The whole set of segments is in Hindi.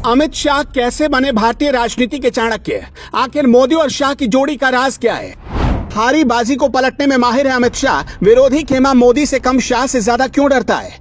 अमित शाह कैसे बने भारतीय राजनीति के चाणक्य? आखिर मोदी और शाह की जोड़ी का राज क्या है? हारी बाजी को पलटने में माहिर है अमित शाह। विरोधी खेमा मोदी से कम शाह से ज्यादा क्यों डरता है?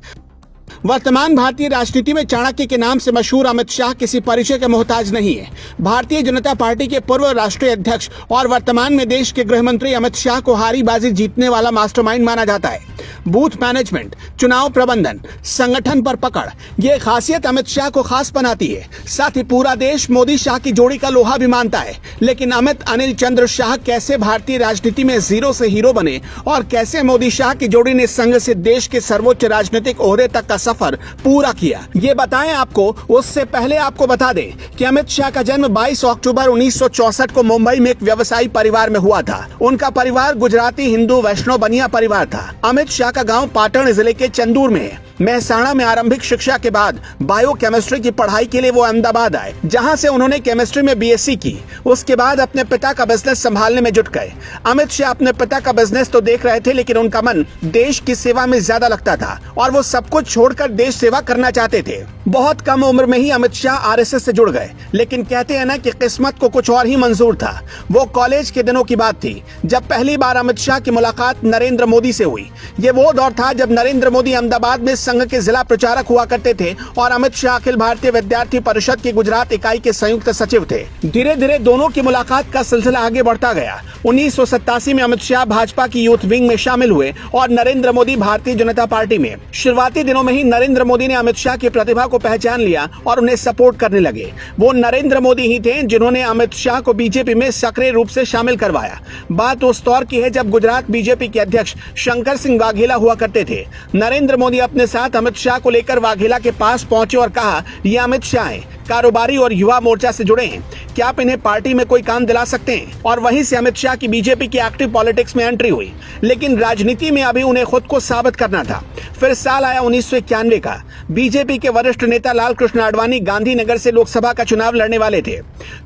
वर्तमान भारतीय राजनीति में चाणक्य के नाम से मशहूर अमित शाह किसी परिचय के मोहताज नहीं है। भारतीय जनता पार्टी के पूर्व राष्ट्रीय अध्यक्ष और वर्तमान में देश के गृह मंत्री अमित शाह को हारी बाजी जीतने वाला मास्टरमाइंड माना जाता है। बूथ मैनेजमेंट, चुनाव प्रबंधन, संगठन पर पकड़, ये खासियत अमित शाह को खास बनाती है। साथ ही पूरा देश मोदी शाह की जोड़ी का लोहा भी मानता है। लेकिन अमित अनिल चंद्र शाह कैसे भारतीय राजनीति में जीरो से हीरो बने और कैसे मोदी शाह की जोड़ी ने संघ से देश के सर्वोच्च राजनीतिक ओहदे तक का सफर पूरा किया, ये बताएं आपको। उससे पहले आपको बता दें कि अमित शाह का जन्म 22 अक्टूबर 1964 को मुंबई में एक व्यवसायी परिवार में हुआ था। उनका परिवार गुजराती हिंदू वैष्णव बनिया परिवार था। अमित शाह का गांव पाटन जिले के चंदूर में है। महसाणा में आरंभिक शिक्षा के बाद बायोकेमिस्ट्री की पढ़ाई के लिए वो अहमदाबाद आए, जहां से उन्होंने केमिस्ट्री में बीएससी की। उसके बाद अपने पिता का बिजनेस संभालने में जुट गए। अमित शाह अपने पिता का बिजनेस तो देख रहे थे, लेकिन उनका मन देश की सेवा में ज्यादा लगता था और वो सब कुछ छोड़कर देश सेवा करना चाहते थे। बहुत कम उम्र में ही अमित शाह आरएसएस से जुड़ गए, लेकिन कहते हैं ना कि किस्मत को कुछ और ही मंजूर था। वो कॉलेज के दिनों की बात थी जब पहली बार अमित शाह की मुलाकात नरेंद्र मोदी से हुई। ये वो दौर था जब नरेंद्र मोदी अहमदाबाद में संघ के जिला प्रचारक हुआ करते थे और अमित शाह अखिल भारतीय विद्यार्थी परिषद की गुजरात इकाई के संयुक्त सचिव थे। धीरे धीरे दोनों की मुलाकात का सिलसिला आगे बढ़ता गया। 1987 में अमित शाह भाजपा की यूथ विंग में शामिल हुए और नरेंद्र मोदी भारतीय जनता पार्टी में। शुरुआती दिनों में ही नरेंद्र मोदी ने अमित शाह की प्रतिभा को पहचान लिया और उन्हें सपोर्ट करने लगे। वो नरेंद्र मोदी ही थे जिन्होंने अमित शाह को बीजेपी में सक्रिय रूप से शामिल करवाया। बात उस दौर की है जब गुजरात बीजेपी के अध्यक्ष शंकर सिंह वाघेला हुआ करते थे। नरेंद्र मोदी अपने साथ अमित शाह को लेकर वाघेला के पास पहुंचे और कहा, ये अमित शाह हैं, कारोबारी और युवा मोर्चा से जुड़े हैं, क्या आप इन्हें पार्टी में कोई काम दिला सकते हैं? और वहीं से अमित शाह की बीजेपी की एक्टिव पॉलिटिक्स में एंट्री हुई। लेकिन राजनीति में अभी उन्हें खुद को साबित करना था। फिर साल आया 1991 का। बीजेपी के वरिष्ठ नेता लालकृष्ण आडवाणी गांधीनगर से लोकसभा का चुनाव लड़ने वाले थे।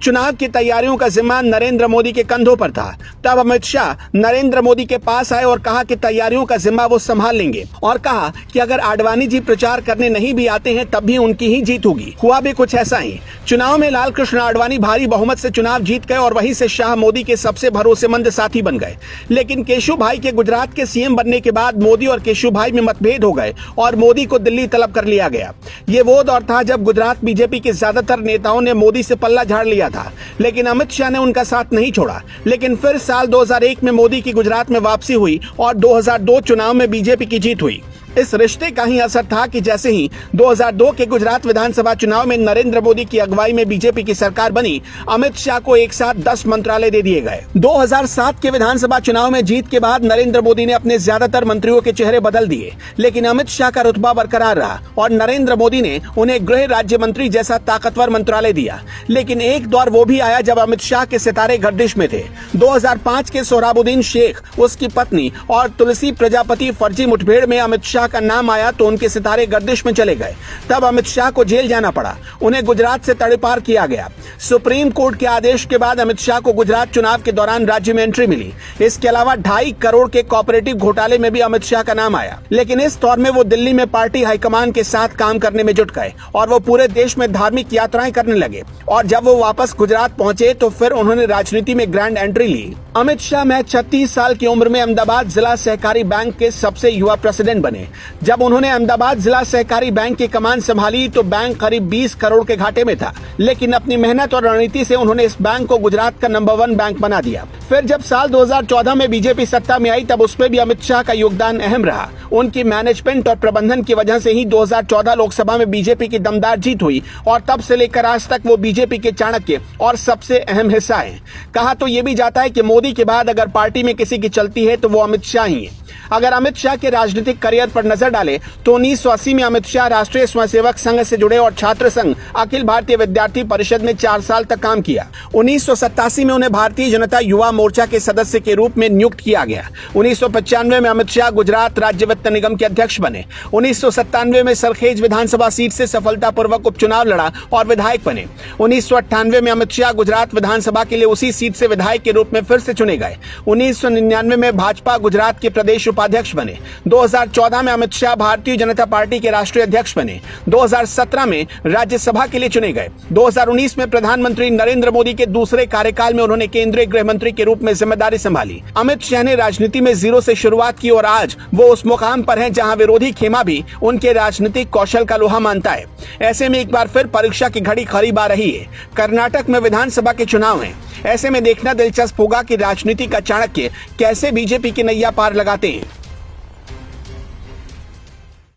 चुनाव की तैयारियों का जिम्मा नरेंद्र मोदी के कंधों पर था। तब अमित शाह नरेंद्र मोदी के पास आए और कहा कि तैयारियों का जिम्मा वो संभाल लेंगे, और कहा कि अगर आडवाणी जी प्रचार करने नहीं भी आते हैं तब भी उनकी ही जीत होगी। हुआ भी कुछ ऐसा ही। चुनाव में लालकृष्ण आडवाणी भारी बहुमत से चुनाव जीत गए और वहीं से शाह मोदी के सबसे भरोसेमंद साथी बन गए। लेकिन केशु भाई के गुजरात के सीएम बनने के बाद मोदी और केशु भाई में मतभेद हो गए और मोदी को दिल्ली तलब कर लिया गया। ये वो दौर था जब गुजरात बीजेपी के ज्यादातर नेताओं ने मोदी से पल्ला झाड़ लिया था, लेकिन अमित शाह ने उनका साथ नहीं छोड़ा। लेकिन फिर साल 2001 में मोदी की गुजरात में वापसी हुई और 2002 चुनाव में बीजेपी की जीत हुई। इस रिश्ते का ही असर था कि जैसे ही 2002 के गुजरात विधानसभा चुनाव में नरेंद्र मोदी की अगुवाई में बीजेपी की सरकार बनी, अमित शाह को एक साथ 10 मंत्रालय दे दिए गए। 2007 के विधानसभा चुनाव में जीत के बाद नरेंद्र मोदी ने अपने ज्यादातर मंत्रियों के चेहरे बदल दिए, लेकिन अमित शाह का रुतबा बरकरार रहा और नरेंद्र मोदी ने उन्हें गृह राज्य मंत्री जैसा ताकतवर मंत्रालय दिया। लेकिन एक दौर वो भी आया जब अमित शाह के सितारे गर्दिश में थे। 2005 के सोहराबुद्दीन शेख, उसकी पत्नी और तुलसी प्रजापति फर्जी मुठभेड़ में अमित शाह का नाम आया तो उनके सितारे गर्दिश में चले गए। तब अमित शाह को जेल जाना पड़ा। उन्हें गुजरात से तड़ीपार किया गया। सुप्रीम कोर्ट के आदेश के बाद अमित शाह को गुजरात चुनाव के दौरान राज्य में एंट्री मिली। इसके अलावा 2.5 करोड़ के कोऑपरेटिव घोटाले में भी अमित शाह का नाम आया। लेकिन इस दौर में वो दिल्ली में पार्टी हाईकमान के साथ काम करने में जुट गए और वो पूरे देश में धार्मिक यात्राएं करने लगे। और जब वो वापस गुजरात पहुंचे तो फिर उन्होंने राजनीति में ग्रैंड एंट्री ली। अमित शाह महज 36 साल की उम्र में अहमदाबाद जिला सहकारी बैंक के सबसे युवा प्रेसिडेंट बने। जब उन्होंने अहमदाबाद जिला सहकारी बैंक की कमान संभाली तो बैंक करीब 20 करोड़ के घाटे में था, लेकिन अपनी मेहनत और रणनीति से उन्होंने इस बैंक को गुजरात का नंबर 1 बैंक बना दिया। फिर जब साल 2014 में बीजेपी सत्ता में आई तब उसमें भी अमित शाह का योगदान अहम रहा। उनकी मैनेजमेंट और प्रबंधन की वजह से ही 2014 लोकसभा में बीजेपी की दमदार जीत हुई और तब से लेकर आज तक वो बीजेपी के चाणक्य और सबसे अहम हिस्सा है। कहा तो ये भी जाता है कि मोदी के बाद अगर पार्टी में किसी की चलती है तो वो अमित शाह ही है। अगर अमित शाह के राजनीतिक करियर पर नजर डालें तो 1980 में अमित शाह राष्ट्रीय स्वयंसेवक संघ से जुड़े और छात्र संघ अखिल भारतीय विद्यार्थी परिषद में 4 साल तक काम किया। 1987 में उन्हें भारतीय जनता युवा मोर्चा के सदस्य के रूप में नियुक्त किया गया। 1995 में अमित शाह गुजरात राज्य वित्त निगम के अध्यक्ष बने। 1997 में सरखेज विधानसभा सीट से सफलतापूर्वक उपचुनाव लड़ा और विधायक बने। 1998 में अमित शाह गुजरात विधानसभा के लिए उसी सीट से विधायक के रूप में फिर से चुने गए। 1999 में भाजपा गुजरात के प्रदेश प्रदेश उपाध्यक्ष बने। 2014 में अमित शाह भारतीय जनता पार्टी के राष्ट्रीय अध्यक्ष बने। 2017 में राज्यसभा के लिए चुने गए। 2019 में प्रधानमंत्री नरेंद्र मोदी के दूसरे कार्यकाल में उन्होंने केंद्रीय गृह मंत्री के रूप में जिम्मेदारी संभाली। अमित शाह ने राजनीति में जीरो से शुरुआत की और आज वो उस मुकाम पर हैं जहां विरोधी खेमा भी उनके राजनीतिक कौशल का लोहा मानता है। ऐसे में एक बार फिर परीक्षा की घड़ी करीब आ रही है। कर्नाटक में विधानसभा के चुनाव हैं। ऐसे में देखना दिलचस्प होगा कि राजनीति का चाणक्य कैसे बीजेपी की नैया पार लगाते हैं।